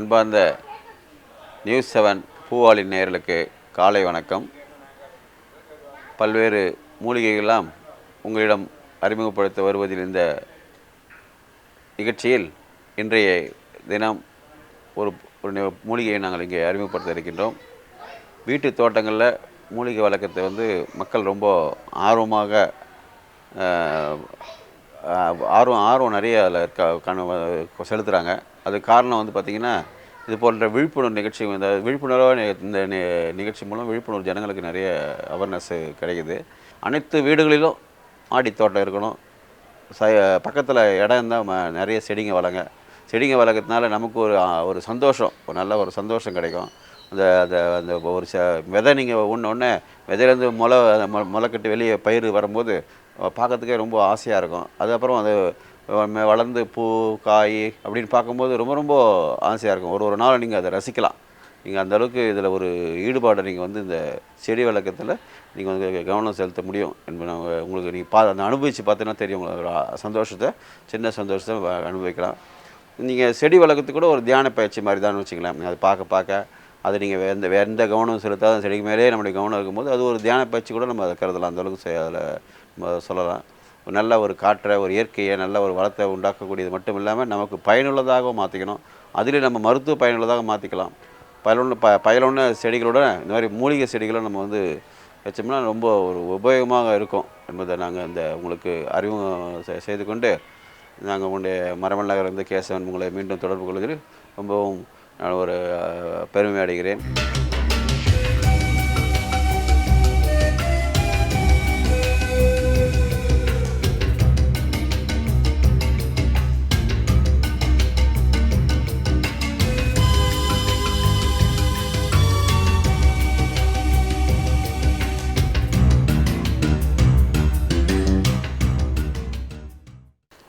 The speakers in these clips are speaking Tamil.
அன்பார்ந்த நியூஸ் 7 பூவாளி நேயர்களுக்கு காலை வணக்கம். பல்வேறு மூலிகைகள்லாம் உங்களிடம் அறிமுகப்படுத்த வருவதில் இந்த நிகழ்ச்சியில் இன்றைய தினம் ஒரு மூலிகையை நாங்கள் இங்கே அறிமுகப்படுத்த இருக்கின்றோம். வீட்டு தோட்டங்களில் மூலிகை வளர்க்கத்தை மக்கள் ரொம்ப ஆர்வமாக ஆர்வம் நிறைய அதில் செலுத்துகிறாங்க. அதுக்கு காரணம் பார்த்திங்கன்னா, இது போன்ற விழிப்புணர்வு நிகழ்ச்சி விழிப்புணர்வாக இந்த நிகழ்ச்சி மூலம் விழிப்புணர்வு ஜனங்களுக்கு நிறைய அவேர்னஸ் கிடைக்குது. அனைத்து வீடுகளிலும் மாடி தோட்டம் இருக்கணும். பக்கத்தில் இடம் இருந்தால் நிறைய செடிங்க வளங்க. செடிங்க வளர்க்கறதுனால நமக்கு ஒரு சந்தோஷம், நல்ல ஒரு சந்தோஷம் கிடைக்கும். அந்த அந்த அந்த ஒரு விதை நீங்கள் ஒன்று விதையிலேருந்து முளை கட்டி வெளியே பயிர் வரும்போது பார்க்கறதுக்கே ரொம்ப ஆசையாக இருக்கும். அதுக்கப்புறம் அது வளர்ந்து பூ காய் அப்படின்னு பார்க்கும்போது ரொம்ப ரொம்ப ஆசையாக இருக்கும். ஒரு நாள் நீங்கள் அதை ரசிக்கலாம். நீங்கள் அந்தளவுக்கு இதில் ஒரு ஈடுபாடை நீங்கள் இந்த செடி வளர்க்கறதுல நீங்கள் கவனம் செலுத்த முடியும் என்பது உங்களுக்கு நீங்கள் அந்த அனுபவித்து பார்த்தீங்கன்னா தெரியும். ஒரு சந்தோஷத்தை, சின்ன சந்தோஷத்தை அனுபவிக்கலாம். நீங்கள் செடி வளர்க்கறதுக்கு கூட ஒரு தியான பயிற்சி மாதிரி தான் வச்சுக்கலாம். அது பார்க்க அது நீங்கள் எந்த கவனம் செலுத்தாத செடிக்கு மேலே நம்முடைய கவனம் இருக்கும்போது அது ஒரு தியான பயிற்சி கூட நம்ம அதை கருதலாம். அந்தளவுக்கு அதில் நம்ம சொல்லலாம். நல்ல ஒரு காற்றை, ஒரு இயற்கையை, நல்ல ஒரு வளத்தை உண்டாக்கக்கூடியது மட்டும் இல்லாமல் நமக்கு பயனுள்ளதாகவும் மாற்றிக்கணும். அதில் நம்ம மருத்துவ பயனுள்ளதாக மாற்றிக்கலாம். பயனுள்ள செடிகளோட இந்த மாதிரி மூலிகை செடிகளும் நம்ம வச்சோம்னா ரொம்ப ஒரு உபயோகமாக இருக்கும் என்பதை நாங்கள் உங்களுக்கு அறிமுகம் செய்து கொண்டு நாங்கள் உங்களுடைய மரமல் நகர் கேசவன் உங்களை மீண்டும் தொடர்பு கொள்வதில் ரொம்பவும் நான் ஒரு பெருமை அடைகிறேன்.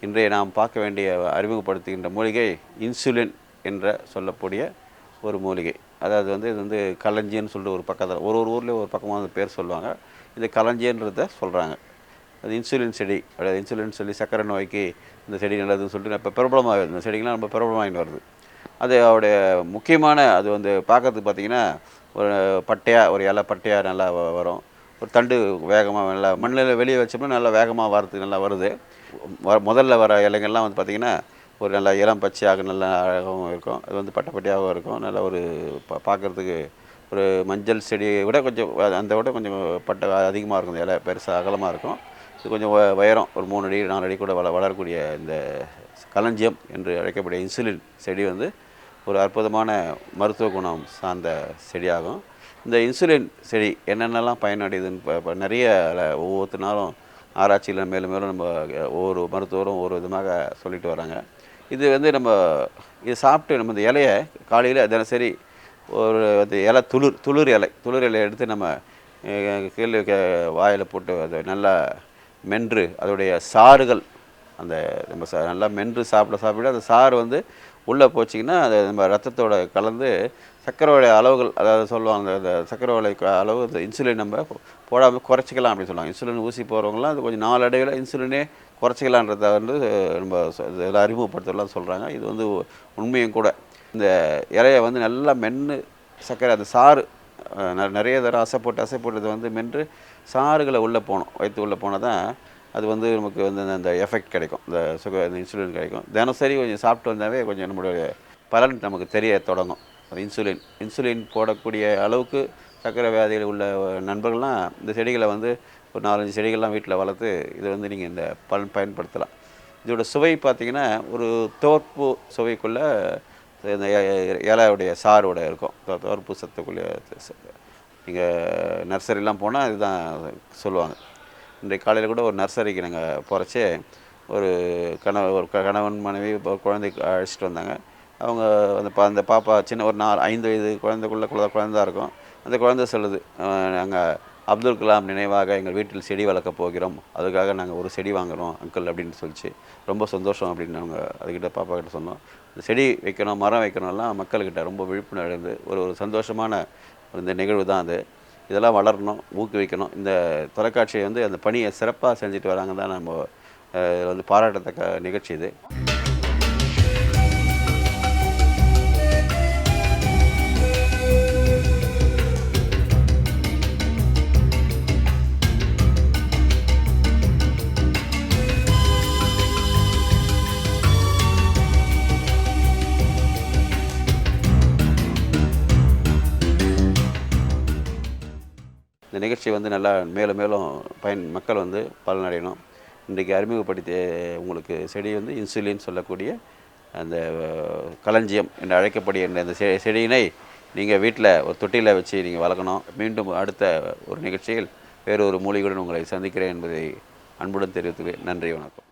இன்றைய நாம் பார்க்க வேண்டிய அறிமுகப்படுத்துகின்ற மூலிகை இன்சுலின் என்ற சொல்லக்கூடிய ஒரு மூலிகை. அதாவது இது களஞ்சியன்னு சொல்லிட்டு ஒரு பக்கத்தில் ஒரு ஊர்லேயும் ஒரு பக்கமாக அந்த பேர் சொல்லுவாங்க. இது களஞ்சியன்றதை சொல்கிறாங்க. அது இன்சுலின் செடி. அதாவது இன்சுலின் சொல்லி சர்க்கரை நோய்க்கு இந்த செடி நல்லதுன்னு சொல்லிட்டு இப்போ பிரபலமாக இந்த செடிகள்லாம் ரொம்ப பிரபலமாகிட்டு வருது. அது அவருடைய முக்கியமான அது பார்க்கறதுக்கு பார்த்திங்கன்னா ஒரு பட்டையாக, ஒரு இலை பட்டையாக நல்லா வரும். ஒரு தண்டு வேகமாக நல்லா மண்ணில் வெளியே வச்சோம்னா நல்லா வேகமாக வரத்துக்கு நல்லா வருது. முதல்ல வர இலைகள்லாம் பார்த்திங்கன்னா ஒரு நல்லா இளம் பச்சையாக நல்லா அழகாகவும் இருக்கும். அது பட்டையாகவும் இருக்கும். நல்லா ஒரு பார்க்குறதுக்கு ஒரு மஞ்சள் செடியை விட கொஞ்சம் அந்த விட கொஞ்சம் பட்டை அதிகமாக இருக்கும். இலை பெருசாக அகலமாக இருக்கும். இது கொஞ்சம் உயரம் ஒரு 3 அடி 4 அடி கூட வளரக்கூடிய இந்த களஞ்சியம் என்று அழைக்கக்கூடிய இன்சுலின் செடி ஒரு அற்புதமான மருத்துவ குணம் சார்ந்த செடியாகும். இந்த இன்சுலின் செடி என்னென்னலாம் பயனடையுதுன்னு நிறைய ஒவ்வொரு நாளும் ஆராய்ச்சியில் மேலும் மேலும் நம்ம ஒவ்வொரு மருத்துவரும் ஒவ்வொரு விதமாக சொல்லிட்டு வராங்க. இது நம்ம இது சாப்பிட்டு நம்ம இந்த இலையை காலையில் தினசரி ஒரு இலை துளிர் இலையை எடுத்து நம்ம கீழே வாயில் போட்டு அதை நல்லா மென்று அதோடைய சாறுகள் அந்த நம்ம நல்லா மென்று சாப்பிட அந்த சாறு உள்ளே போச்சிங்கன்னா அது நம்ம ரத்தத்தோட கலந்து சர்க்கரையோடைய அளவுகள், அதாவது சொல்லுவாங்க அந்த சர்க்கரையோடைய அளவு இன்சுலின் நம்ம போடாமல் குறைச்சிக்கலாம் அப்படின்னு சொல்லுவாங்க. இன்சுலின் ஊசி போகிறவங்களாம் அது கொஞ்சம் நாளடைவில் இன்சுலினே குறைச்சிக்கலான்றதை நம்ம இதில் அறிமுகப்படுத்தலாம் சொல்கிறாங்க. இது உண்மையும் கூட. இந்த இலையை நல்லா மென்று சர்க்கரை அந்த சாறு நிறைய தடவை அசை போட்டு மென்று சாறுகளை உள்ளே போகணும். வயிற்று உள்ளே போனால் தான் அது நமக்கு அந்த எஃபெக்ட் கிடைக்கும். இந்த இன்சுலின் கிடைக்கும். தினசரி கொஞ்சம் சாப்பிட்டு வந்தாவே கொஞ்சம் நம்மளுடைய பலன் நமக்கு தெரிய தொடங்கும். இன்சுலின் போடக்கூடிய அளவுக்கு சர்க்கரை வியாதியில் உள்ள நண்பர்கள்லாம் இந்த செடிகளை ஒரு 4-5 செடிகள்லாம் வீட்டில் வளர்த்து இதை நீங்கள் இந்த பலன் பயன்படுத்தலாம். இதோட சுவை பார்த்திங்கன்னா ஒரு தோற்பு சுவைக்குள்ளே இந்த இலையுடைய சாரோட இருக்கும். தோற்பு சத்துக்குள்ளே நீங்கள் நர்சரிலாம் போனால் இதுதான் சொல்லுவாங்க. இன்றைக்கு காலையில் கூட ஒரு நர்சரிக்கு நாங்கள் போகிறச்சே ஒரு கணவன் மனைவி குழந்தை அழைச்சிட்டு வந்தாங்க. அவங்க அந்த பாப்பா சின்ன ஒரு 4-5 வயது குழந்தை இருக்கும். அந்த குழந்தை சொல்லுது, நாங்கள் அப்துல் கலாம் நினைவாக எங்கள் வீட்டில் செடி வளர்க்க போகிறோம், அதுக்காக நாங்கள் ஒரு செடி வாங்குகிறோம் அங்கிள் அப்படின்னு சொல்லிச்சு. ரொம்ப சந்தோஷம் அப்படின்னு நாங்கள் அதுக்கிட்ட பாப்பா கிட்ட சொன்னோம். இந்த செடி வைக்கணும், மரம் வைக்கணும்லாம் மக்கள்கிட்ட ரொம்ப விழிப்புணர்வு ஒரு சந்தோஷமான இந்த நிகழ்வு தான் அது. இதெல்லாம் வளரணும், ஊக்குவிக்கணும். இந்த தொலைக்காட்சியை அந்த பணியை சிறப்பாக செஞ்சுட்டு வராங்க தான் நம்ம பாராட்டத்தக்க நிகழ்ச்சி இது. இந்த நிகழ்ச்சி வந்து நல்லா மேலும் மேலும் மக்கள் வந்து பலனடையணும். இன்றைக்கு அறிமுகப்படுத்திய உங்களுக்கு செடி வந்து இன்சுலின் சொல்லக்கூடிய அந்த களஞ்சியம் என்று அழைக்கப்படுகின்ற அந்த செடியினை நீங்கள் வீட்டில் ஒரு தொட்டியில் வச்சு நீங்கள் வளர்க்கணும். மீண்டும் அடுத்த ஒரு நிகழ்ச்சியில் வேறு ஒரு மூலிகையுடன் உங்களை சந்திக்கிறேன் என்பதை அன்புடன் தெரிவித்துக்கிறேன். நன்றி, வணக்கம்.